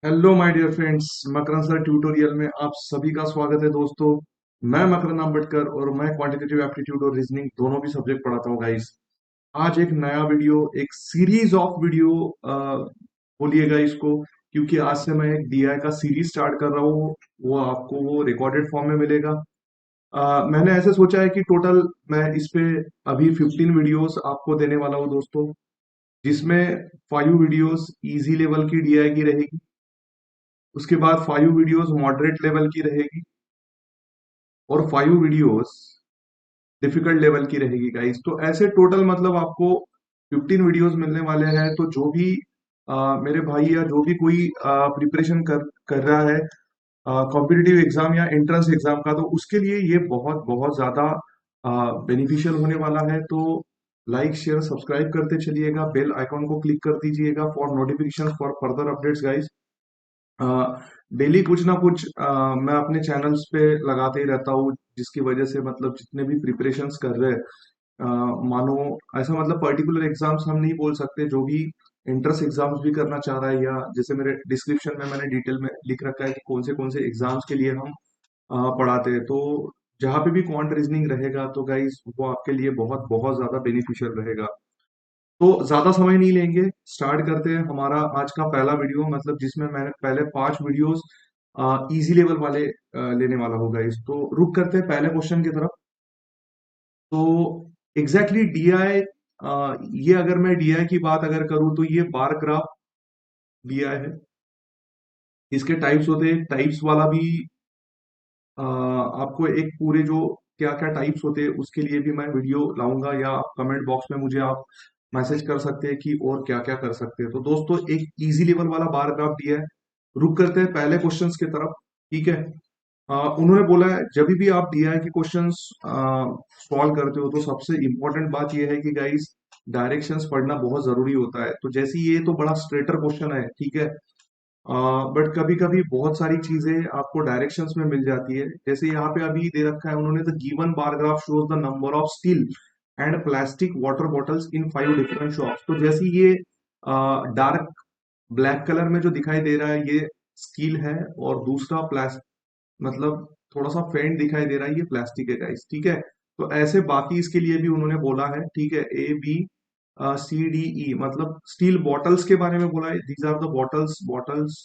Hello my dear friends, Makaran sir tutorial में आप सभी का स्वागत है दोस्तों। मैं मकरन अम्बेडकर और मैं क्वांटिटेटिव एप्टीट्यूड और रीजनिंग दोनों भी सब्जेक्ट पढ़ाता हूँ गाइस। आज एक नया वीडियो, एक सीरीज ऑफ वीडियो बोलिएगा इसको, क्योंकि आज से मैं एक डीआई का सीरीज स्टार्ट कर रहा हूँ। वो आपको वो रिकॉर्डेड फॉर्म में मिलेगा। मैंने ऐसे सोचा है कि टोटल मैं इस पे अभी 15 वीडियोस आपको देने वाला हूँ दोस्तों, जिसमें 5 वीडियोस इजी लेवल की डीआई की रहेगी। उसके बाद 5 वीडियोस मॉडरेट लेवल की रहेगी और 5 वीडियोस डिफिकल्ट लेवल की रहेगी गाइस। तो ऐसे टोटल मतलब आपको 15 वीडियोस मिलने वाले हैं। तो जो भी मेरे भाई या जो भी कोई प्रिपरेशन कर कर रहा है कॉम्पिटिटिव एग्जाम या एंट्रेंस एग्जाम का, तो उसके लिए ये बहुत बहुत ज्यादा बेनिफिशियल होने वाला है। तो लाइक शेयर सब्सक्राइब करते चलिएगा, बेल आइकॉन को क्लिक कर दीजिएगा for notification for further updates guys. Daily कुछ ना कुछ मैं अपने चैनल्स पे लगाते ही रहता हूँ, जिसकी वजह से मतलब जितने भी प्रिपरेशंस कर रहे हैं, मानो ऐसा मतलब पर्टिकुलर एग्जाम्स हम नहीं बोल सकते, जो भी एंट्रेंस एग्जाम्स भी करना चाह रहा है, या जैसे मेरे डिस्क्रिप्शन में मैंने डिटेल में लिख रखा है कि कौन से एग्जाम्स के लिए हम पढ़ाते हैं। तो जहाँ पे भी क्वांट रीजनिंग रहेगा तो गाइस वो आपके लिए बहुत बहुत ज्यादा बेनिफिशियल रहेगा। तो ज्यादा समय नहीं लेंगे, स्टार्ट करते हैं हमारा आज का पहला वीडियो, मतलब जिसमें मैंने पहले 5 वीडियोस इजी लेवल वाले लेने वाला होगा इस। तो रुक करते हैं पहले क्वेश्चन की तरफ। तो एग्जैक्टली डीआई, ये अगर मैं डीआई की बात अगर करूं तो ये बार ग्राफ डीआई है। इसके टाइप्स होते हैं, टाइप्स वाला भी आपको एक पूरे जो क्या क्या टाइप्स होते हैं उसके लिए भी मैं वीडियो लाऊंगा, या आप कमेंट बॉक्स में मुझे आप मैसेज कर सकते हैं कि और क्या क्या कर सकते हैं। तो दोस्तों एक इजी लेवल वाला बार ग्राफ दिया है। रुक करते हैं पहले क्वेश्चंस की तरफ। ठीक है। उन्होंने बोला है जब भी आप डीआई के क्वेश्चंस सॉल्व करते हो तो सबसे इंपॉर्टेंट बात यह है कि गाइस डायरेक्शंस पढ़ना बहुत जरूरी होता है। तो जैसे ये तो बड़ा स्ट्रेटर क्वेश्चन है, ठीक है, बट कभी कभी बहुत सारी चीजें आपको डायरेक्शंस में मिल जाती है। जैसे यहाँ पे अभी दे रखा है उन्होंने, the given bar graph shows the number of steel and plastic water bottles in 5 different shops. तो जैसे ये डार्क ब्लैक कलर में जो दिखाई दे रहा है ये स्टील है, और दूसरा प्लास्टिक मतलब थोड़ा सा फेंट दिखाई दे रहा है, ये प्लास्टिक है गाइस। ठीक है। तो ऐसे बाकी इसके लिए भी उन्होंने बोला है। ठीक है, A B C D E मतलब स्टील बॉटल्स के बारे में बोला है, these are the bottles bottles.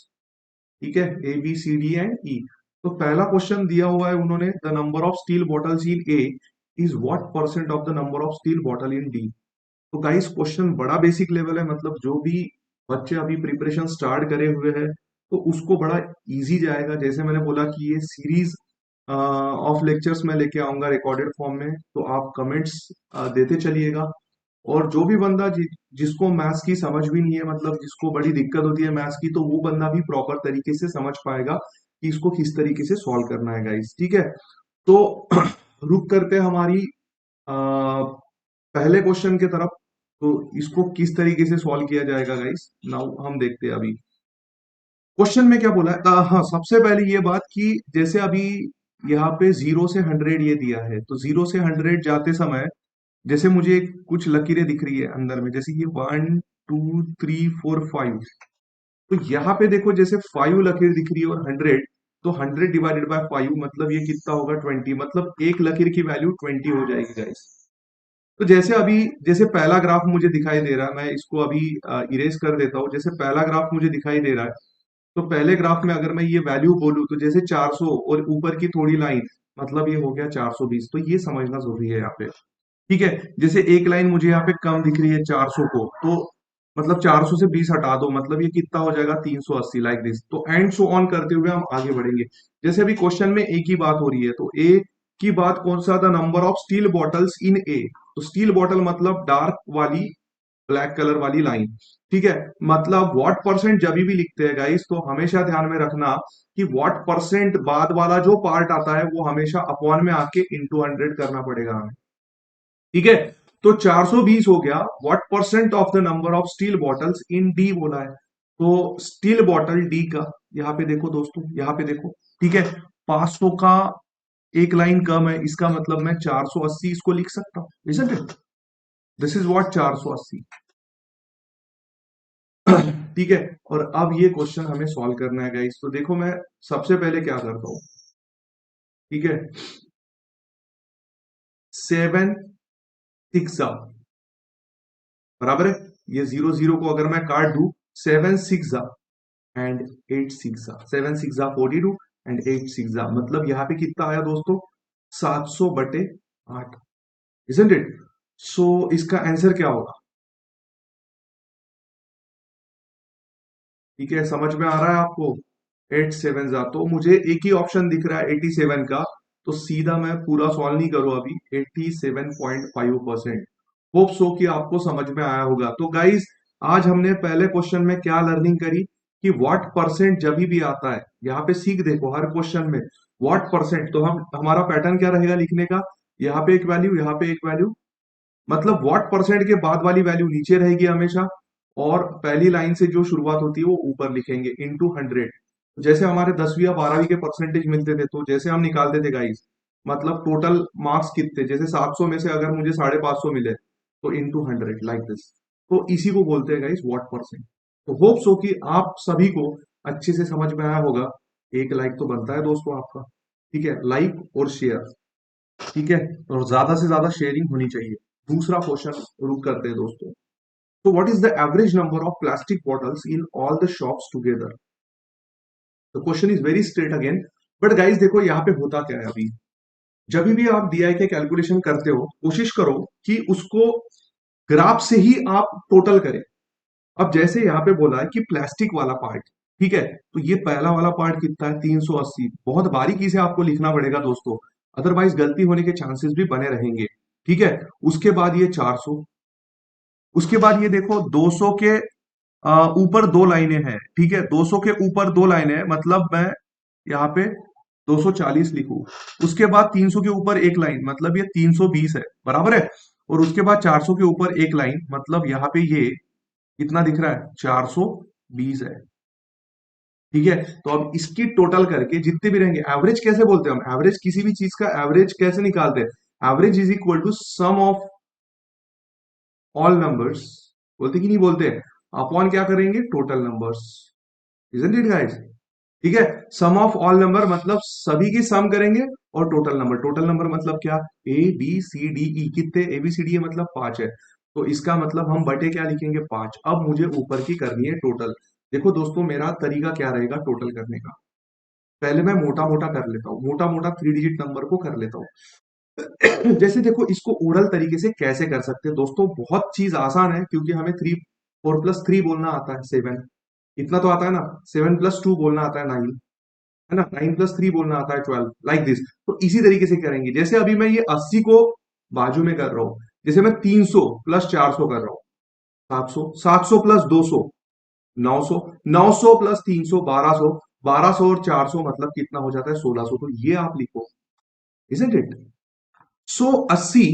ठीक है, A B C D and E. तो पहला क्वेश्चन दिया हुआ है उन्होंने, the number of steel bottles in A is what percent of the number of steel bottle in D. तो गाइस क्वेश्चन बड़ा बेसिक लेवल है, मतलब जो भी बच्चे अभी प्रिपरेशन स्टार्ट करे हुए हैं तो उसको बड़ा इजी जाएगा। जैसे मैंने बोला कि ये सीरीज ऑफ लेक्चर्स में लेके आऊंगा रिकॉर्डेड फॉर्म में, तो आप कमेंट्स देते चलिएगा। और जो भी बंदा जिसको मैथ्स की समझ भी नहीं है, मतलब जिसको बड़ी दिक्कत होती है मैथ्स की, तो वो बंदा भी प्रॉपर तरीके से समझ पाएगा कि इसको किस तरीके से सॉल्व करना है गाइस। ठीक है। तो रुक करते हैं हमारी पहले क्वेश्चन की तरफ। तो इसको किस तरीके से सॉल्व किया जाएगा गाइस, नाउ हम देखते हैं अभी क्वेश्चन में क्या बोला है। हाँ, सबसे पहले ये बात कि जैसे अभी यहाँ पे 0 से 100 ये दिया है, तो 0 से 100 जाते समय जैसे मुझे कुछ लकीरें दिख रही है अंदर में, जैसे ये 1 2 3 4 5। तो यहाँ पे देखो जैसे 5 लकीर दिख रही है और 100, तो 100 डिवाइडेड बाय 5 मतलब ये कितना होगा, 20। मतलब एक लकीर की वैल्यू 20 हो जाएगी गाइस। तो जैसे अभी जैसे पहला ग्राफ मुझे दिखाई दे रहा है, मैं इसको अभी इरेज कर देता हूँ। जैसे पहला ग्राफ मुझे दिखाई दे रहा है, तो पहले ग्राफ में अगर मैं ये वैल्यू बोलूं तो जैसे 400 और ऊपर की थोड़ी लाइन, मतलब ये हो गया 420। तो ये समझना जरूरी है यहाँ पे। ठीक है। जैसे एक लाइन मुझे यहाँ पे कम दिख रही है 400 को, तो मतलब 400 से 20 हटा दो, मतलब ये कितना हो जाएगा 380, लाइक दिस। तो एंड सो ऑन करते हुए हम आगे बढ़ेंगे। जैसे अभी क्वेश्चन में ए की बात हो रही है, तो ए की बात कौन सा था, number of steel bottles in ए। तो स्टील बॉटल मतलब डार्क वाली ब्लैक कलर वाली लाइन। ठीक है। मतलब व्हाट परसेंट जब भी लिखते हैं गाइस, तो हमेशा ध्यान में रखना कि व्हाट परसेंट बाद वाला जो पार्ट आता है वो हमेशा अपॉन में आके इंटू 100 करना पड़ेगा हमें। ठीक है। तो 420 हो गया, what percent of the number of steel bottles in D बोला है। तो स्टील बॉटल डी का यहाँ पे देखो दोस्तों, यहाँ पे देखो। ठीक है। 500 का एक लाइन कम है, इसका मतलब मैं 480 इसको लिख सकता हूं, isn't it? This is what 480। ठीक है। और अब ये क्वेश्चन हमें सॉल्व करना है गाइस। तो देखो मैं सबसे पहले क्या करता हूँ, ठीक है। 7 6 बराबर है, ये 0 0 को अगर मैं काट दू, 7 6 एंड 8 6 7 6 42 एंड 8 6 मतलब यहाँ पे कितना आया दोस्तों, 700/8, इजंट इट। सो इसका आंसर क्या होगा, ठीक है, समझ में आ रहा है आपको। 8 7 तो मुझे एक ही ऑप्शन दिख रहा है 87 का, तो सीधा मैं पूरा सॉल्व नहीं करूँ अभी। 87.5%। होप सो कि आपको समझ में आया होगा। तो गाइस, आज हमने पहले क्वेश्चन में क्या लर्निंग करी कि व्हाट परसेंट जब भी आता है, यहाँ पे सीख देखो हर क्वेश्चन में व्हाट परसेंट, तो हम हमारा पैटर्न क्या रहेगा लिखने का, यहाँ पे एक वैल्यू, यहाँ पे एक वैल्यू, मतलब व्हाट परसेंट के बाद वाली वैल्यू नीचे रहेगी हमेशा, और पहली लाइन से जो शुरुआत होती है वो ऊपर लिखेंगे इनटू 100। जैसे हमारे 10वीं या 12वीं के परसेंटेज मिलते थे, तो जैसे हम निकालते थे गाइस, मतलब टोटल मार्क्स कितने, जैसे 700 में से अगर मुझे 550 मिले, तो इनटू 100 लाइक दिस। तो इसी को बोलते हैं गाइस व्हाट परसेंट। तो होप सो कि आप सभी को अच्छे से समझ में आया होगा। एक लाइक तो बनता है दोस्तों आपका, ठीक है, लाइक और शेयर, ठीक है, और ज्यादा से ज्यादा शेयरिंग होनी चाहिए। दूसरा क्वेश्चन रुक करते हैं दोस्तों। तो what is the average number of plastic bottles in all the shops together. The question is very straight again. But guys देखो यहाँ पे होता क्या है, अभी जब भी आप डीआई के कैलकुलेशन करते हो, कोशिश करो कि उसको ग्राफ से ही आप टोटल करें। अब जैसे यहाँ पे बोला है कि प्लास्टिक वाला पार्ट, ठीक है, तो ये पहला वाला पार्ट कितना है, 380। बहुत बारीकी से आपको लिखना पड़ेगा दोस्तों, अदरवाइज गलती होने के चांसेस भी बने रहेंगे, ठीक है। उसके बाद ये 400, उसके बाद ये देखो 200 के ऊपर दो लाइनें हैं, ठीक है, 200 के ऊपर दो लाइनें हैं, मतलब मैं यहाँ पे 240 लिखूं। उसके बाद 300 के ऊपर एक लाइन, मतलब ये 320 है, बराबर है। और उसके बाद 400 के ऊपर एक लाइन, मतलब यहाँ पे ये कितना दिख रहा है, 420 है, ठीक है। तो अब इसकी टोटल करके जितने भी रहेंगे, एवरेज कैसे बोलते हैं हम, एवरेज किसी भी चीज का एवरेज कैसे निकालते हैं, average is equal to sum of all numbers, बोलते कि नहीं बोलते, अपॉन क्या करेंगे, total numbers, isn't it guys, ठीक है। सम ऑफ ऑल नंबर मतलब सभी की सम करेंगे, और टोटल नंबर, टोटल नंबर मतलब क्या, ए बी सी डी ई, कितने ए बी सी डी ए मतलब 5 है, तो इसका मतलब हम बटे क्या लिखेंगे, 5। अब मुझे ऊपर की करनी है टोटल। देखो दोस्तों मेरा तरीका क्या रहेगा टोटल करने का, पहले मैं मोटा मोटा कर लेता हूँ, मोटा मोटा 3 डिजिट नंबर को कर लेता हूँ। जैसे देखो इसको ओरल तरीके से कैसे कर सकते हैं दोस्तों, बहुत चीज आसान है, क्योंकि हमें 4+3 बोलना आता है 7, इतना तो आता है ना। 7+2 बोलना आता है 9, है ना। 9+3 बोलना आता है 12, लाइक दिस। तो इसी तरीके से करेंगे, जैसे अभी मैं ये 80 को बाजू में कर रहा हूं, जैसे मैं 300 प्लस 400 कर रहा हूं, 700, 700 प्लस 200, 900, 900 प्लस 300, 1200, 1200 और 400 मतलब कितना हो जाता है, 1600। तो ये आप लिखो, इजंट इट। सो 80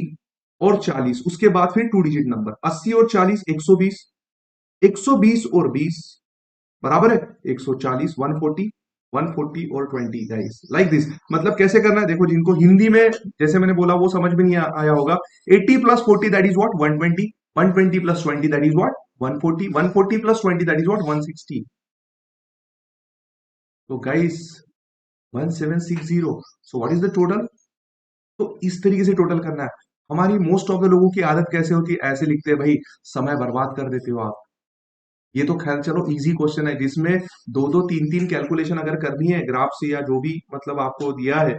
और 40, उसके बाद फिर 2 डिजिट नंबर, 80 और 40 120, 120 और 20 बराबर है 140, 140, 140 और 20 गाइस, लाइक दिस। मतलब कैसे करना है देखो, जिनको हिंदी में जैसे मैंने बोला वो समझ में नहीं आया होगा, 80 plus 40 that is what, 120, 120 plus 20 that is what, 140, 140 plus 20 that is what, 160। तो guys 1760, so what is the total. तो इस तरीके से टोटल करना है। हमारी मोस्ट ऑफ द लोगों की आदत कैसे होती है, ऐसे लिखते हैं भाई, समय बर्बाद कर देते हो आप। ये तो खैर चलो इजी क्वेश्चन है, जिसमें दो दो तीन तीन कैलकुलेशन अगर करनी है ग्राफ से या जो भी मतलब आपको दिया है,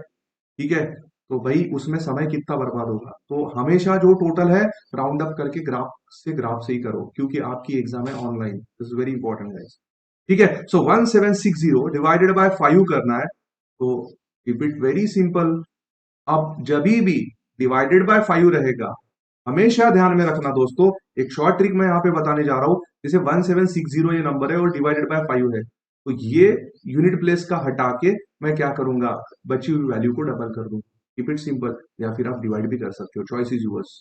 ठीक है, तो भाई उसमें समय कितना बर्बाद होगा। तो हमेशा जो टोटल है राउंड अप करके ग्राफ से ही करो, क्योंकि आपकी एग्जाम है online, this is very important guys, ठीक है। सो 1760 डिवाइडेड बाय 5 करना है, तो कीप इट वेरी सिंपल। अब जब भी डिवाइडेड बाय 5 रहेगा, हमेशा ध्यान में रखना दोस्तों, एक शॉर्ट ट्रिक मैं यहाँ पे बताने जा रहा हूं। जैसे 1760 ये नंबर है और डिवाइडेड बाय 5 है, तो ये यूनिट प्लेस का हटा के मैं क्या करूंगा, बची हुई वैल्यू को डबल कर दूंगा, कीप इट सिंपल। या फिर आप डिवाइड भी कर सकते हो, चॉइस इज यूअर्स।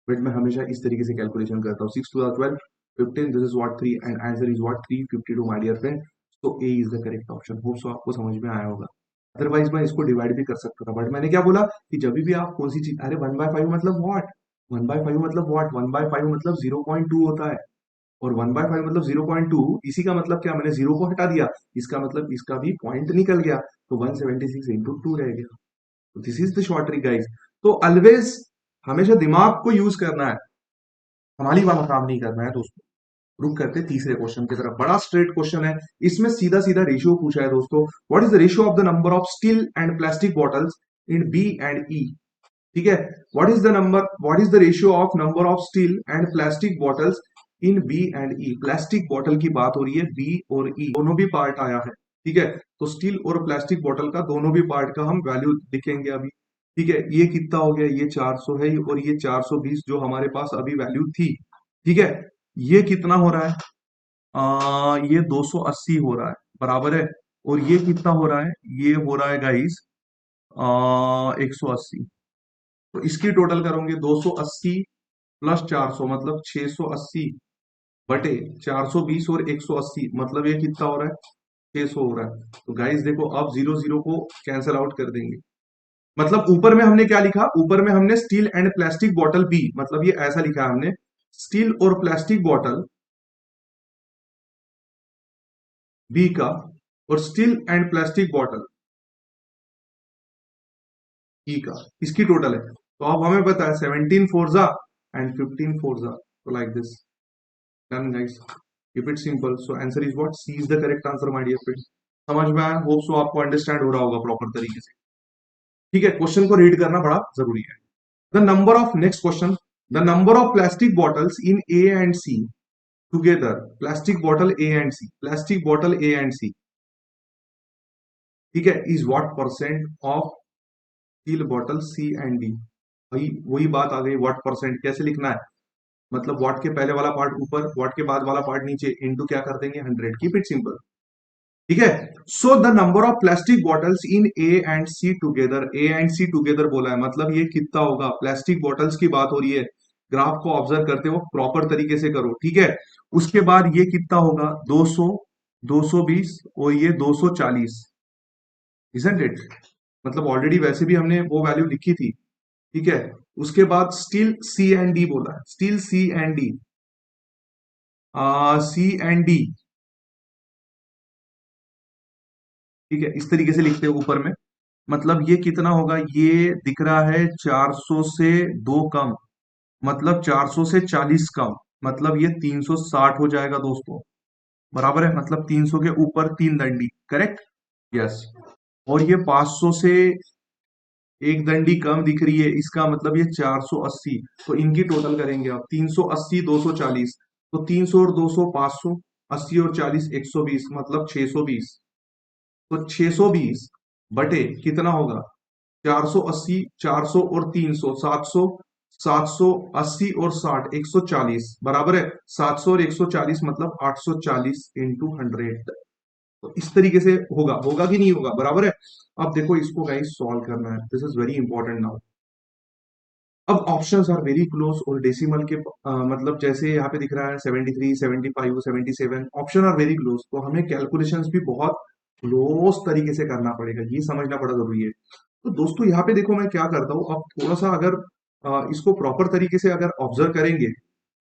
बट मैं हमेशा इस तरीके से कैलकुलेशन करता हूँ, 6 2 12 15, this is what 3 and answer is what 352 my dear friend. तो A is the correct option. Hope so आपको समझ में आया होगा। अदरवाइज मैं इसको डिवाइड भी कर सकता था, बट मैंने क्या बोला कि जब भी आप कौन सी चीज, अरे 1/5 मतलब व्हाट, 1/5 मतलब व्हाट, 1/5 मतलब 0.2 होता है, और 1/5 मतलब 0.2, इसी का मतलब क्या, मैंने जीरो को हटा दिया, इसका मतलब इसका भी पॉइंट निकल गया, तो 176 इंटू टू रह गया। तो this is the short trick guys. तो ऑलवेज हमेशा दिमाग को यूज करना है, हमारी वाला काम नहीं करना है दोस्तों। रुक करते तीसरे क्वेश्चन की तरफ, बड़ा स्ट्रेट क्वेश्चन है, इसमें सीधा सीधा रेशियो पूछा है दोस्तों। What is the ratio of the number of steel and plastic bottles in B and E? ठीक है, what is the ratio of number of steel and plastic bottles in B and E? Plastic bottle की बात हो रही है, B और ई दोनों भी पार्ट आया है। ठीक है, तो स्टील और प्लास्टिक बॉटल का दोनों भी पार्ट का हम वैल्यू लिखेंगे अभी। ठीक है, ये कितना हो गया, ये 400 है और ये 420 जो हमारे पास अभी वैल्यू थी। ठीक है, ये कितना हो रहा है, ये 280 हो रहा है, बराबर है। और ये कितना हो रहा है, ये हो रहा है गाइस 180। तो इसकी टोटल करोगे 280 प्लस 400 मतलब 680 बटे 420 और 180 मतलब ये कितना हो रहा है, 600 हो रहा है। तो गाइस देखो, अब जीरो जीरो को कैंसिल आउट कर देंगे। मतलब ऊपर में हमने क्या लिखा, ऊपर में हमने steel and plastic bottle B, मतलब ये ऐसा लिखा है हमने, स्टील और प्लास्टिक बॉटल बी का, और स्टील एंड प्लास्टिक बॉटल ई का, इसकी टोटल है। तो अब हमें पता है 17 फोर्जा एंड 15 फोर्जा, तो like this, done guys, keep it simple. So answer is what, C is the correct answer my dear friend. समझ में आया, होप सो आपको अंडरस्टैंड हो रहा होगा प्रॉपर तरीके से। ठीक है, क्वेश्चन को रीड करना बड़ा जरूरी है। The number of, next question, the number of plastic bottles in A and C together, plastic bottle A and C, plastic bottle A and C, ठीक है, is what percent of steel bottle C and D? वही वही बात आ गई, what percent कैसे लिखना है, मतलब व्हाट के पहले वाला पार्ट ऊपर, व्हाट के बाद वाला पार्ट नीचे, इनटू क्या कर देंगे 100, कीप इट सिंपल। ठीक है, so the number of plastic bottles in A and C together, A and C together बोला है, मतलब ये कितना होगा, प्लास्टिक बॉटल्स की बात हो रही है। ग्राफ को ऑब्जर्व करते हो, प्रॉपर तरीके से करो, ठीक है। उसके बाद ये कितना होगा, 200, 220 और ये 240, इजंट इट? मतलब ऑलरेडी वैसे भी हमने वो वैल्यू लिखी थी। ठीक है, उसके बाद स्टील सी एंड डी बोला है, steel C and D, C and D, ठीक है, इस तरीके से लिखते हैं ऊपर में। मतलब ये कितना होगा, ये दिख रहा है 400 से दो कम, मतलब 400 से 40 कम, मतलब ये 360 हो जाएगा दोस्तों, बराबर है, मतलब 300 के ऊपर तीन दंडी, करेक्ट, यस। और ये 500 से एक दंडी कम दिख रही है, इसका मतलब ये 480। तो इनकी टोटल करेंगे आप, 380 240, तो 300 और 200 500, 80 और 40 120 मतलब 620। तो 620 बटे कितना होगा, 480, 400 और 300 700, 780 और 60 140, बराबर है, 700 और 140 मतलब 840 इंटू 100। तो इस तरीके से होगा, होगा कि नहीं होगा, बराबर है। अब देखो इसको गाइस सॉल्व करना है, this is very important now. अब ऑप्शंस आर वेरी क्लोज, और डेसिमल के मतलब जैसे यहाँ पे दिख रहा है 73 75 77, ऑप्शन आर वेरी क्लोज, तो हमें कैलकुलेशंस भी बहुत क्लोज तरीके से करना पड़ेगा, ये समझना बड़ा जरूरी है। तो दोस्तों यहाँ पे देखो मैं क्या करता हूँ, अब थोड़ा सा अगर इसको प्रॉपर तरीके से अगर ऑब्जर्व करेंगे,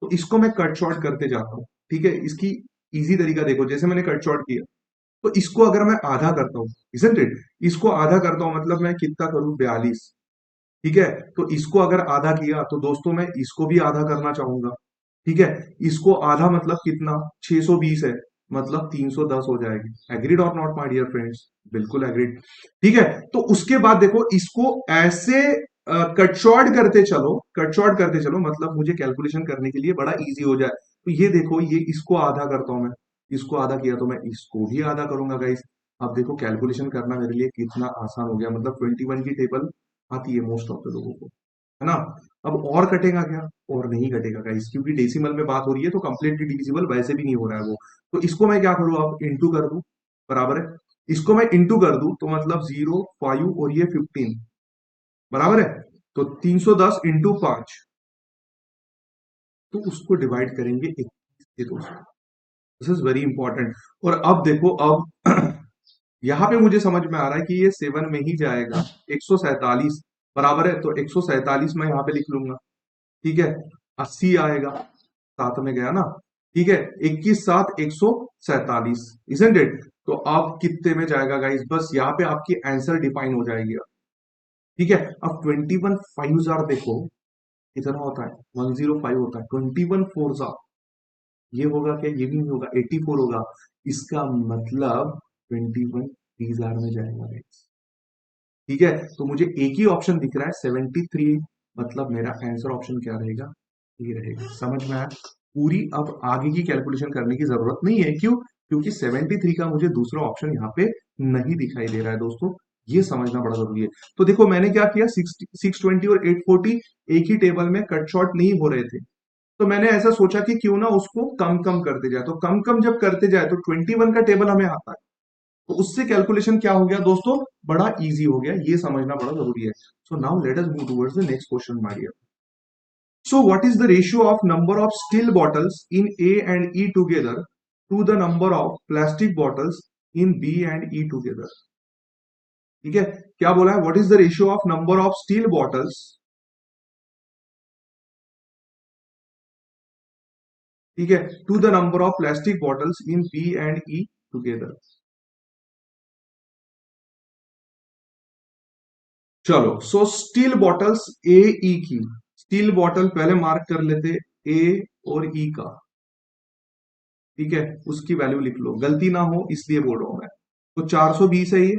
तो इसको मैं कट शॉर्ट करते जाता हूँ। ठीक है, इसकी इजी तरीका देखो, जैसे मैंने कट शॉर्ट किया, तो इसको अगर मैं आधा करता हूँ, इजंट इट, इसको आधा करता हूँ मतलब मैं कितना करूँ, 42। ठीक है, तो इसको अगर आधा किया तो दोस्तों मैं इसको भी आधा करना चाहूंगा। ठीक है, इसको आधा मतलब कितना, 620 है, मतलब 310 हो जाएगी। एग्रीड और नॉट माय डियर फ्रेंड्स? बिल्कुल एग्रीड। ठीक है, तो उसके बाद देखो इसको ऐसे कट शॉर्ट करते चलो, कट शॉर्ट करते चलो, मतलब मुझे कैलकुलेशन करने के लिए बड़ा इजी हो जाए। तो ये देखो, ये इसको आधा करता हूं मैं, इसको आधा किया तो मैं इसको भी आधा करूंगा गाइस। अब देखो कैलकुलेशन करना मेरे लिए कितना आसान हो गया, मतलब 21 की टेबल आती है मोस्ट ऑफ द लोगों को, है ना। अब और कटेगा क्या, और नहीं कटेगा गाइस, क्योंकि डेसिमल में बात हो रही है, तो कंप्लीटली डिविजिबल वैसे भी नहीं हो रहा है वो। तो इसको मैं क्या करूँ, अब इंटू कर दूं, बराबर है। इसको मैं इंटू कर दूं तो मतलब 0 5 और ये 15, बराबर है। तो 310 इंटू 5, तो उसको डिवाइड करेंगे 21 से दोस्तों, दिस इज वेरी इंपॉर्टेंट। और अब देखो, अब यहाँ पे मुझे समझ में आ रहा है कि ये 7 में ही जाएगा, 147, बराबर है, तो 147 मैं यहाँ पे लिख लूंगा। ठीक है, 80 आएगा, साथ में गया ना, ठीक है, 21 7 147, इजंट इट? तो अब कितने में जाएगा गाइस? बस यहाँ पे आपकी आंसर डिफाइन हो जाएगी। ठीक है, अब 21 5 देखो कितना होता है, 105 होता है। 21 4 ये होगा क्या? ये भी नहीं होगा, 84 होगा। इसका मतलब 21 3 में जाएगा गाइस। ठीक है, तो मुझे एक ही ऑप्शन दिख रहा है 73, मतलब मेरा आंसर ऑप्शन क्या रहेगा? ये रहेगा। समझ में आया? पूरी अब आगे की कैलकुलेशन करने की जरूरत नहीं है। क्यों? क्योंकि 73 का मुझे दूसरा ऑप्शन यहाँ पे नहीं दिखाई दे रहा है दोस्तों। ये समझना बड़ा जरूरी है। तो देखो मैंने क्या किया, 620 और 840 एक ही टेबल में कट शॉर्ट नहीं हो रहे थे, तो मैंने ऐसा सोचा कि क्यों ना उसको कम कम करते जाए। तो कम कम जब करते जाए तो 21 का टेबल हमें आता है, तो उससे कैलकुलेशन क्या हो गया दोस्तों? बड़ा इजी हो गया। ये समझना बड़ा जरूरी है। So now let us move towards the next question my dear. So what is the ratio of number of still bottles in A and E together to the number of plastic bottles in B and E together? ठीक है, क्या बोला है? What is the ratio of number of steel bottles, ठीक है, to the number of plastic bottles in B and E together? चलो, सो steel bottles ए ई की, steel bottle पहले मार्क कर लेते, ए और ई का। ठीक है, उसकी वैल्यू लिख लो, गलती ना हो इसलिए बोल रहा हूं मैं। तो 420 है ये।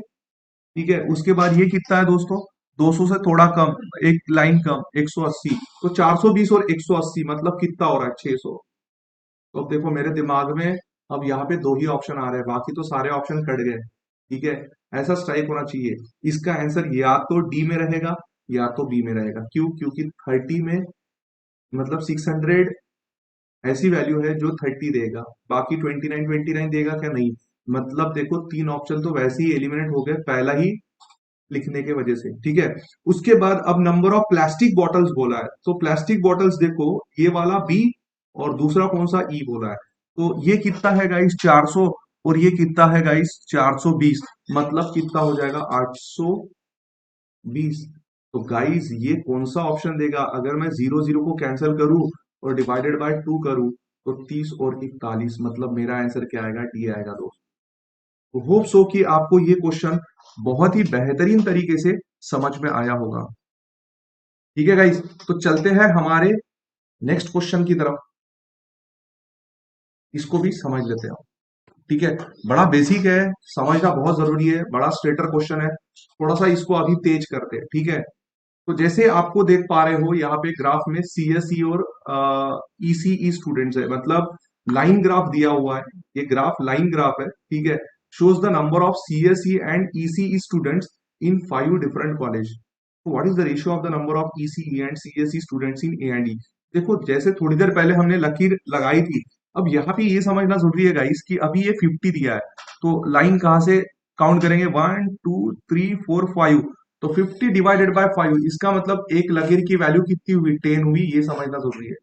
ठीक है, उसके बाद ये कितना है दोस्तों? 200 से थोड़ा कम, एक लाइन कम, 180। तो 420 और 180 मतलब कितना हो रहा है? 600। तो अब देखो मेरे दिमाग में अब यहाँ पे दो ही ऑप्शन आ रहे हैं, बाकी तो सारे ऑप्शन कट गए। ठीक है, ऐसा स्ट्राइक होना चाहिए। इसका आंसर या तो डी में रहेगा या तो बी में रहेगा। क्यों? क्योंकि 30 में मतलब 600 ऐसी वैल्यू है जो 30 देगा, बाकी 29 देगा क्या? नहीं। मतलब देखो तीन ऑप्शन तो वैसे ही एलिमिनेट हो गए पहला ही लिखने के वजह से। ठीक है, उसके बाद अब नंबर ऑफ प्लास्टिक बॉटल्स बोला है, तो प्लास्टिक बॉटल्स देखो, ये वाला बी और दूसरा कौन सा? ई बोला है। तो ये कितना है गाइस? 400, और ये कितना है गाइस? 420, मतलब कितना हो जाएगा? 820। तो गाइस ये कौन सा ऑप्शन देगा? अगर मैं 0 0 को कैंसिल करूं और डिवाइडेड बाय 2 करूं, तो 30 और 41, मतलब मेरा आंसर क्या आएगा? डी आएगा दोस्तों। तो होप सो कि आपको ये क्वेश्चन बहुत ही बेहतरीन तरीके से समझ में आया होगा। ठीक है गाइस, तो चलते हैं हमारे नेक्स्ट क्वेश्चन की तरफ। इसको भी समझ लेते हैं। ठीक है, बड़ा बेसिक है, समझना बहुत जरूरी है, बड़ा स्ट्रेटर क्वेश्चन है। थोड़ा सा इसको अभी तेज करते हैं। ठीक है, तो जैसे आपको देख पा रहे हो यहाँ पे ग्राफ में सीएसई और ईसीई स्टूडेंट्स है, मतलब लाइन ग्राफ दिया हुआ है। ये ग्राफ लाइन ग्राफ है। ठीक है, shows the number of CSE and ECE students in 5 different college. So what is the ratio of the number of ECE and CSE students in A and E? देखो जैसे थोड़ी देर पहले हमने लकीर लगाई थी, अब यहाँ पे ये समझना जरूरी है गाइस कि अभी ये 50 दिया है, तो लाइन कहाँ से काउंट करेंगे? 1 2 3 4 5। तो 50 डिवाइडेड बाय 5, इसका मतलब एक लकीर की वैल्यू कितनी हुई? 10 हुई। ये समझना जरूरी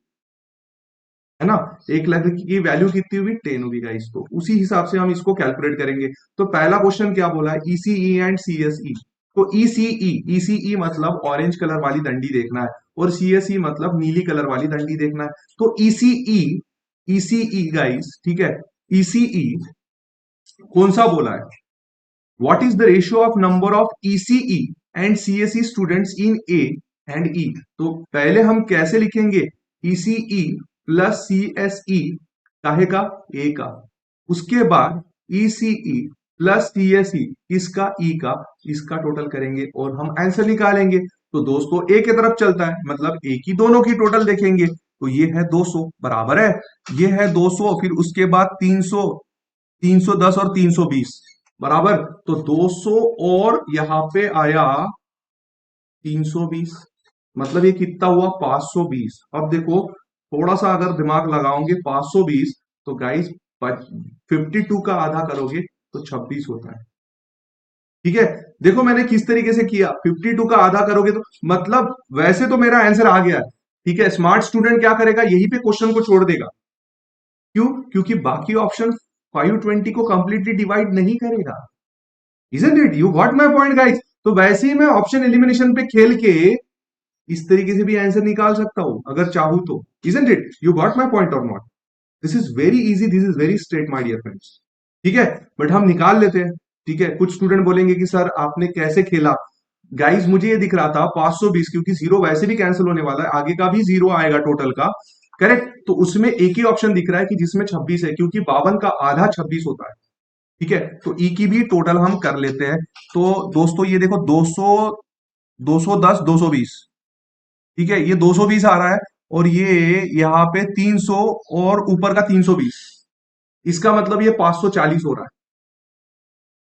है ना? एक लाख की वैल्यू कितनी हुई? 10 होगी गाइस। तो उसी हिसाब से हम इसको कैलकुलेट करेंगे। तो पहला क्वेश्चन क्या बोला है? ECE and CSE. तो ईसीई, ईसीई मतलब ऑरेंज कलर वाली डंडी देखना है, और सीएसई मतलब नीली कलर वाली डंडी देखना है। तो ईसीई, ईसीई गाइस, ठीक है, ईसीई कौन सा बोला है? What is the ratio of number of ECE and CSE students in A and E? तो पहले हम कैसे लिखेंगे? ईसीई प्लस सीएसई, काहे का? ए का। उसके बाद ईसीई प्लस सीएसई, इसका? ई का। इसका टोटल करेंगे और हम आंसर निकालेंगे। तो दोस्तों ए के तरफ चलता है, मतलब ए की दोनों की टोटल देखेंगे। तो ये है 200, बराबर है। ये है 200, फिर उसके बाद 300, 310 और 320, बराबर। तो 200 और यहाँ पे आया 320, मतलब ये कितना हुआ? 520। अब देखो थोड़ा सा अगर दिमाग लगाओगे, 520 तो गाइस 52 का आधा करोगे तो 26 होता है। ठीक है, देखो मैंने किस तरीके से किया। 52 का आधा करोगे तो मतलब वैसे तो मेरा आंसर आ गया। ठीक है, स्मार्ट स्टूडेंट क्या करेगा? यहीं पे क्वेश्चन को छोड़ देगा। क्यों? क्योंकि बाकी ऑप्शन 520 को कंप्लीटली डिवाइड नहीं करेगा। Isn't it? You got my point guys? तो वैसे ही मैं ऑप्शन एलिमिनेशन पे खेल के इस तरीके से भी आंसर निकाल सकता हूं अगर चाहूं तो। Isn't it? You got my point or not? This is very easy, this is very straight my dear friends. ठीक है, बट हम निकाल लेते हैं। ठीक है, कुछ स्टूडेंट बोलेंगे कि सर आपने कैसे खेला। गाइस मुझे ये दिख रहा था 520, क्योंकि जीरो वैसे भी कैंसिल होने वाला है, आगे का भी जीरो आएगा टोटल का। करेक्ट, तो उसमें एक ही ऑप्शन दिख रहा है कि जिसमें 26 है, क्योंकि 52 का आधा 26 होता है। ठीक है, तो ई की भी टोटल हम कर लेते हैं। तो दोस्तों ये देखो 200, 210, 220। ठीक है, ये 220 आ रहा है, और ये यहाँ पे 300, और ऊपर का 320। इसका मतलब ये 540 हो रहा है।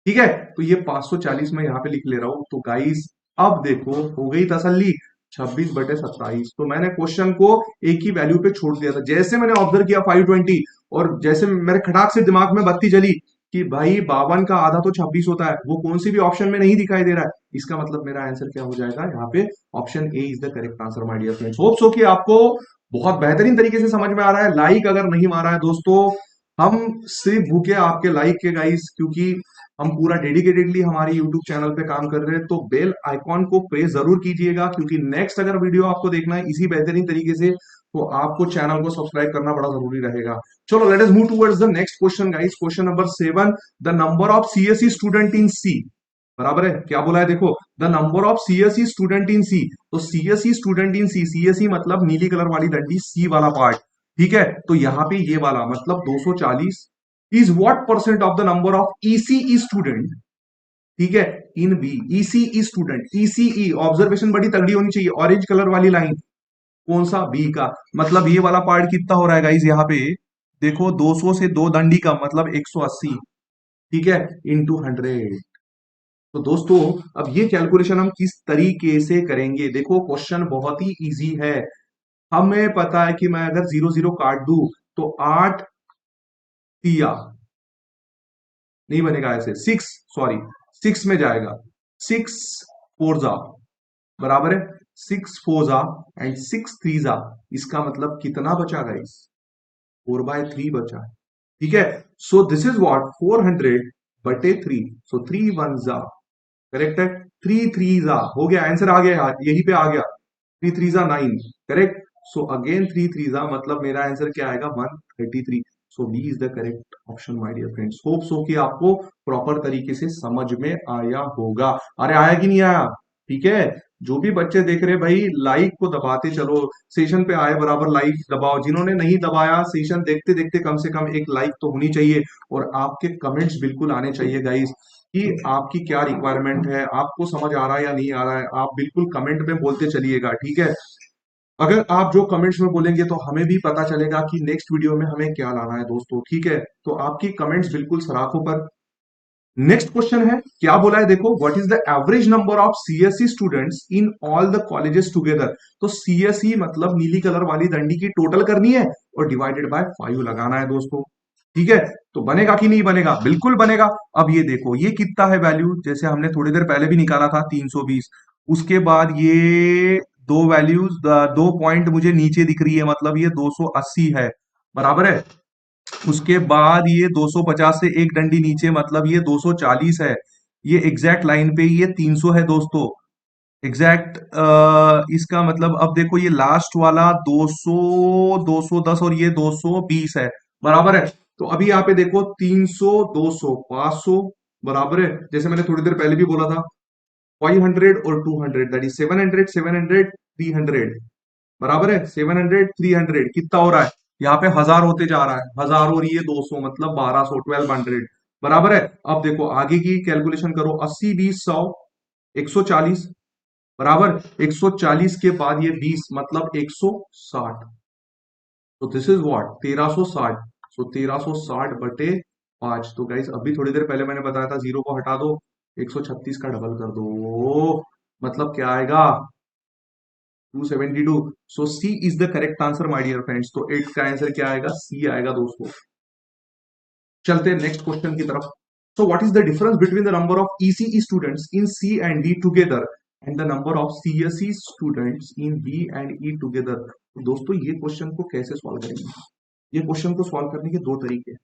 ठीक है, तो ये 540 मैं यहाँ पे लिख ले रहा हूं। तो गाइस अब देखो हो गई तसल्ली, 26/27। तो मैंने क्वेश्चन को एक ही वैल्यू पे छोड़ दिया था। जैसे मैंने ऑब्जर्व किया 520, और जैसे मेरे खटाक से दिमाग में बत्ती जली कि भाई 52 का आधा तो 26 होता है, वो कौन सी भी ऑप्शन में नहीं दिखाई दे रहा है, इसका मतलब मेरा आंसर क्या हो जाएगा यहाँ पे, option A is the correct answer my dear friends. Hope so कि आपको बहुत बेहतरीन तरीके से समझ में आ रहा है। लाइक अगर नहीं मारा है दोस्तों, हम सिर्फ भूखे आपके लाइक के गाइस, क्योंकि हम पूरा डेडिकेटेडली हमारे यूट्यूब चैनल पे काम कर रहे हैं। तो बेल आइकॉन को प्रेस जरूर कीजिएगा, क्योंकि नेक्स्ट अगर वीडियो आपको देखना है इसी बेहतरीन तरीके से, तो आपको चैनल को सब्सक्राइब करना बड़ा जरूरी रहेगा। चलो let us move towards the next question guys. Question number 7, the number of CSE student in C. बराबर है, क्या बोला है देखो, the number of CSE student in C. तो CSE student in C, CSE मतलब नीली कलर वाली डंडी, सी वाला पार्ट। ठीक है, तो यहाँ पे ये वाला मतलब 240 is what percent of the number of ECE student. ठीक है, in B, ECE student, ECE observation बड़ी तगड़ी होनी चाहिए, ऑरेंज कलर वाली लाइन, कौन सा, बी का। मतलब ये वाला पार्ट कितना हो रहा है गाइज यहाँ पे, देखो 200 से दो दंडी का मतलब 180। ठीक है, इंटू 100। तो दोस्तों अब ये कैलकुलेशन हम किस तरीके से करेंगे, देखो क्वेश्चन बहुत ही इजी है। हमें पता है कि मैं अगर 0 0 काट दूं तो 8 तिया नहीं बनेगा ऐसे, 6, सॉरी 6 में जाएगा, 6 4 बराबर है, 6 4 एंड 6 3 इसका मतलब कितना बचा गाइस, 4/3 बचा है। ठीक है, so this is what 400/3, so 3 1 correct है, 3 3 हो गया, आंसर आ गया, यहीं पे आ गया, 3 3 9 करेक्ट। सो अगेन 3 3 मतलब मेरा आंसर क्या आएगा, 133। So B is the correct option my dear friends. Hope so कि आपको प्रॉपर तरीके से समझ में आया होगा। अरे आया कि नहीं आया, ठीक है, जो भी बच्चे देख रहे हैं भाई लाइक को दबाते चलो, सेशन पे आए बराबर लाइक दबाओ, जिन्होंने नहीं दबाया सेशन देखते देखते कम से कम एक लाइक तो होनी चाहिए, और आपके कमेंट्स बिल्कुल आने चाहिए गाइस, कि आपकी क्या रिक्वायरमेंट है, आपको समझ आ रहा है या नहीं आ रहा है, आप बिल्कुल कमेंट में बोलते चलिएगा। ठीक है, अगर आप जो कमेंट्स में बोलेंगे तो हमें भी पता चलेगा कि नेक्स्ट वीडियो में हमें क्या लाना है दोस्तों। ठीक है, तो आपकी कमेंट्स बिल्कुल सराखों पर। नेक्स्ट क्वेश्चन है, क्या बोला है देखो, what is the average number of CSE students in all the colleges together. तो सीएसई मतलब नीली कलर वाली डंडी की टोटल करनी है, और डिवाइडेड बाय 5 लगाना है दोस्तों। ठीक है, तो बनेगा कि नहीं बनेगा, बिल्कुल बनेगा। अब ये देखो ये कितना है वैल्यू, जैसे हमने थोड़ी देर पहले भी निकाला था 320। उसके बाद ये दो वैल्यूज, दो पॉइंट मुझे नीचे दिख रही है, मतलब ये 280 है, बराबर है। उसके बाद ये 250 से एक डंडी नीचे, मतलब ये 240 है। ये एग्जैक्ट लाइन पे ही ये 300 है दोस्तों, एग्जैक्ट। इसका मतलब अब देखो ये लास्ट वाला 200, 210 और ये 220 है, बराबर है। तो अभी यहाँ पे देखो 300 200 500, बराबर है, जैसे मैंने थोड़ी देर पहले भी बोला था, 500 और 200 दैट इज 700, 700 300, बराबर है, 700 300 कितना हो रहा है, यहाँ पे 1000 होते जा रहा है, 1000 और ये 200 मतलब 1200, 1200, बराबर है। अब देखो आगे की कैलकुलेशन करो, 80 20 100, 140, बराबर, 140 के बाद ये 20 मतलब 160। तो दिस इज व्हाट 1360। सो 1360/5। तो गाइस अभी थोड़ी देर पहले मैंने बताया था, जीरो को हटा दो, 136 का डबल कर दो, मतलब क्या आएगा, 272। So C is the correct answer my dear friends. तो 8 का आंसर क्या आएगा, सी आएगा दोस्तों। चलते हैं नेक्स्ट क्वेश्चन की तरफ। So what is the difference between the number of ECE students in C and D together and the number of CSE students in B and E together. तो दोस्तों ये क्वेश्चन को कैसे सॉल्व करेंगे, ये question को सॉल्व करने के दो तरीके हैं।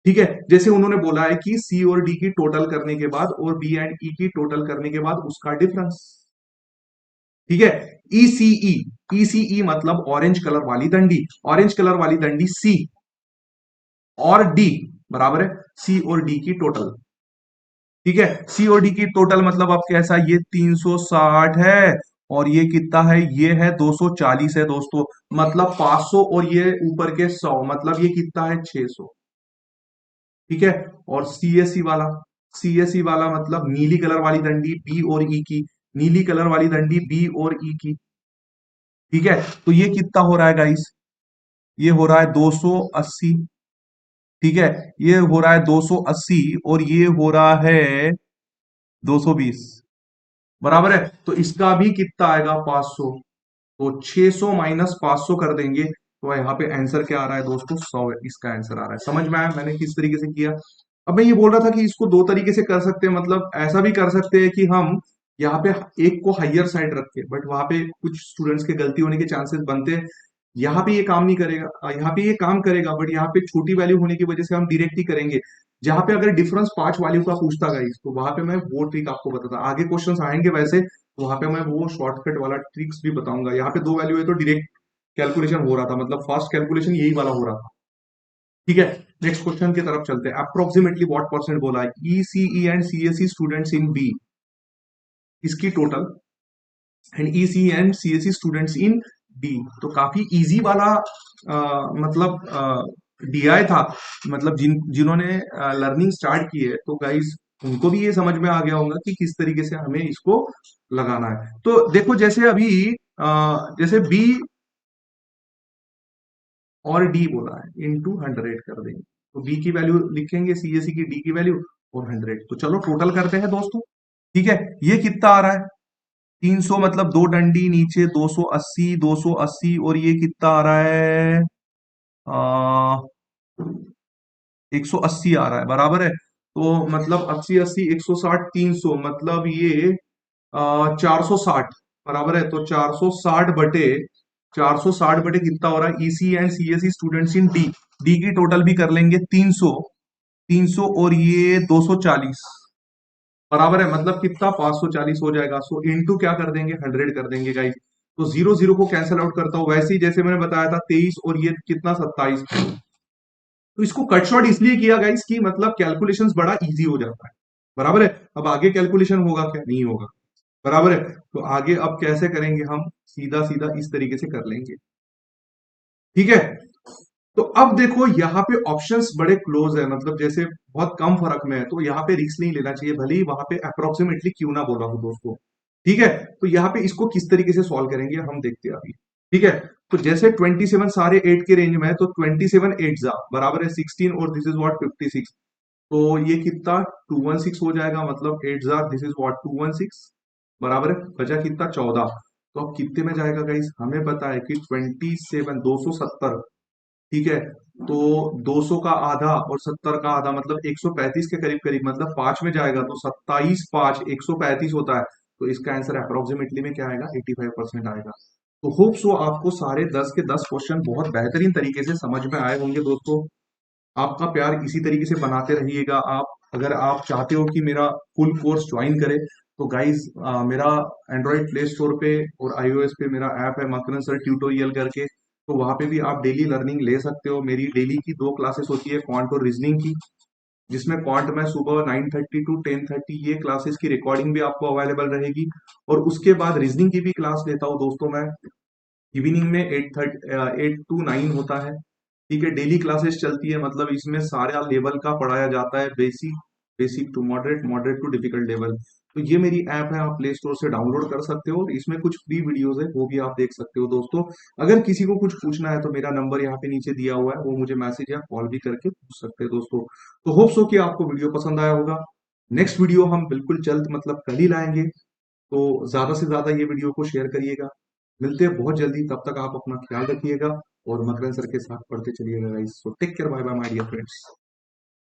ठीक है, जैसे उन्होंने बोला है कि सी और डी की टोटल करने के बाद और बी एंड ई की टोटल करने के बाद उसका डिफरेंस। ठीक है, ईसीई, ईसीई मतलब ऑरेंज कलर वाली डंडी, ऑरेंज कलर वाली डंडी सी, और डी बराबर है सी और डी की टोटल। ठीक है, सी और डी की टोटल मतलब अब कैसा, ये 360 है और ये कितना है, ये है 240 है दोस्तों। मतलब 500 और ये ऊपर के 100, मतलब ये कितना है 600। ठीक है, और सीएससी वाला, सीएससी वाला मतलब नीली कलर वाली डंडी बी और ई की, नीली कलर वाली डंडी बी और ई की। ठीक है, तो ये कितना हो रहा है गाइस, ये हो रहा है 280। ठीक है, ये हो रहा है 280 और ये हो रहा है 220, बराबर है। तो इसका भी कितना आएगा 500। तो 600 माइनस 500 कर देंगे तो यहाँ पे आंसर क्या आ रहा है दोस्तों, 100 है इसका आंसर आ रहा है। समझ में आया मैंने किस तरीके से किया। अब मैं ये बोल रहा था कि इसको दो तरीके से कर सकते हैं, मतलब ऐसा भी कर सकते हैं कि हम यहाँ पे एक को हाइयर साइड रख के, बट वहां पे कुछ स्टूडेंट्स के गलती होने के चांसेस बनते हैं। यहाँ पे ये काम नहीं करेगा, यहाँ पे ये काम करेगा, बट यहाँ पे छोटी वैल्यू होने की वजह से हम डायरेक्ट ही करेंगे। जहां पे अगर डिफरेंस 5 वैल्यू का पूछता गाइस, तो वहां पे मैं वो ट्रिक आपको बताता, आगे क्वेश्चंस आएंगे वैसे, तो वहां पे मैं वो शॉर्टकट वाला ट्रिक्स भी बताऊंगा। यहाँ पे दो वैल्यू है तो डायरेक्ट कैलकुलेशन हो रहा था, मतलब फास्ट कैलकुलेशन यही वाला हो रहा था। ठीक है, नेक्स्ट क्वेश्चन की तरफ चलते हैं। अप्रोक्सीमेटली व्हाट परसेंट बोला है, ECE and CSE students in B, इसकी total, and ECE and CSE students in D. तो काफी इजी वाला मतलब डीआई था, मतलब जिन्होंने लर्निंग स्टार्ट की है तो गाइस उनको भी ये समझ में आ गया होगा कि किस तरीके से हमें इसको लगाना है। तो देखो जैसे अभी जैसे बी और डी बोला है, इंटू 100 कर देंगे, तो बी की वैल्यू लिखेंगे, सीएससी की डी की वैल्यू और 100। तो चलो टोटल करते हैं दोस्तों। ठीक है, ये कितना आ रहा है 300, मतलब दो डंडी नीचे 280, 280 और ये कितना आ रहा है आ, 180 आ रहा है, बराबर है। तो मतलब 80 80 160 300, मतलब ये 460, बराबर है। तो 460 बटे कितना हो रहा है, EC and CSE students in D, D की टोटल भी कर लेंगे 300, 300 और ये 240, बराबर है। मतलब कितना 540 हो जाएगा। सो इनटू क्या कर देंगे, 100 कर देंगे गाइस। तो जीरो जीरो को कैंसिल आउट करता हूं, वैसे ही जैसे मैंने बताया था 23 और ये कितना 27। तो इसको कट शॉर्ट इसलिए किया गाइस कि मतलब कैलकुलेशंस बड़ा इजी हो जाता है, बराबर है। अब आगे कैलकुलेशन होगा क्या, नहीं होगा, बराबर है। तो आगे अब कैसे करेंगे हम, सीधा सीधा इस तरीके से कर लेंगे। ठीक है, तो अब देखो यहाँ पे ऑप्शंस बड़े क्लोज है, मतलब जैसे बहुत कम फर्क में है, तो यहाँ पे रिस्क नहीं लेना चाहिए, भले ही वहां पे अप्रोक्सीमेटली क्यों ना बोला हो दोस्तों। ठीक है, तो यहाँ पे इसको किस तरीके से सॉल्व करेंगे हम देखते हैं अभी। ठीक है, तो जैसे 27 सारे 8 के रेंज में है, तो 27 एट जा बराबर है 16 और दिस इज व्हाट 56। तो ये कितना 216 हो जाएगा, मतलब 8 जा दिस इज व्हाट 216, बराबर है। बचा कितना 14। तो अब कितने में जाएगा गाइस, हमें पता है कि 27 270। ठीक है, तो 200 का आधा और 70 का आधा मतलब 135 के करीब करीब, मतलब 5 में जाएगा तो 27 5 135 होता है। तो इसका आंसर अप्रोक्सीमेटली में क्या आएगा, 85% आएगा। तो होप सो आपको सारे 10 के 10 क्वेश्चन बहुत बेहतरीन तरीके से समझ में आए होंगे दोस्तों। आपका प्यार इसी तरीके से बनाते रहिएगा। आप अगर आप चाहते हो कि मेरा फुल कोर्स ज्वाइन करें, तो गाइज मेरा एंड्रॉइड प्ले स्टोर पे और iOS पे मेरा ऐप है मकरन सर ट्यूटोरियल करके, तो वहां पे भी आप डेली लर्निंग ले सकते हो। मेरी डेली की दो क्लासेस होती है, क्वांट और रीजनिंग की, जिसमें क्वांट में सुबह 9:30 टू 10:30 ये क्लासेस की रिकॉर्डिंग भी आपको अवेलेबल रहेगी, और उसके बाद रीजनिंग की भी क्लास लेता हूँ दोस्तों मैं, इवनिंग में 8 टू 9 होता है। ठीक है, डेली क्लासेस चलती है, मतलब इसमें सारा लेवल का पढ़ाया जाता है, basic, basic to moderate, moderate to difficult level. तो ये मेरी ऐप है, आप प्ले स्टोर से डाउनलोड कर सकते हो, इसमें कुछ फ्री वीडियोस है वो भी आप देख सकते हो दोस्तों। अगर किसी को कुछ पूछना है तो मेरा नंबर यहाँ पे नीचे दिया हुआ है, वो मुझे मैसेज या कॉल भी करके पूछ सकते हैं दोस्तों। तो होप सो कि आपको वीडियो पसंद आया होगा। नेक्स्ट वीडियो हम बिल्कुल जल्द, मतलब कल ही लाएंगे, तो ज्यादा से ज्यादा ये वीडियो को शेयर करिएगा। मिलते हैं बहुत जल्दी, तब तक आप अपना ख्याल रखिएगा और मकरन सर के साथ पढ़ते चलिएगा guys. So take care, bye bye my dear friends.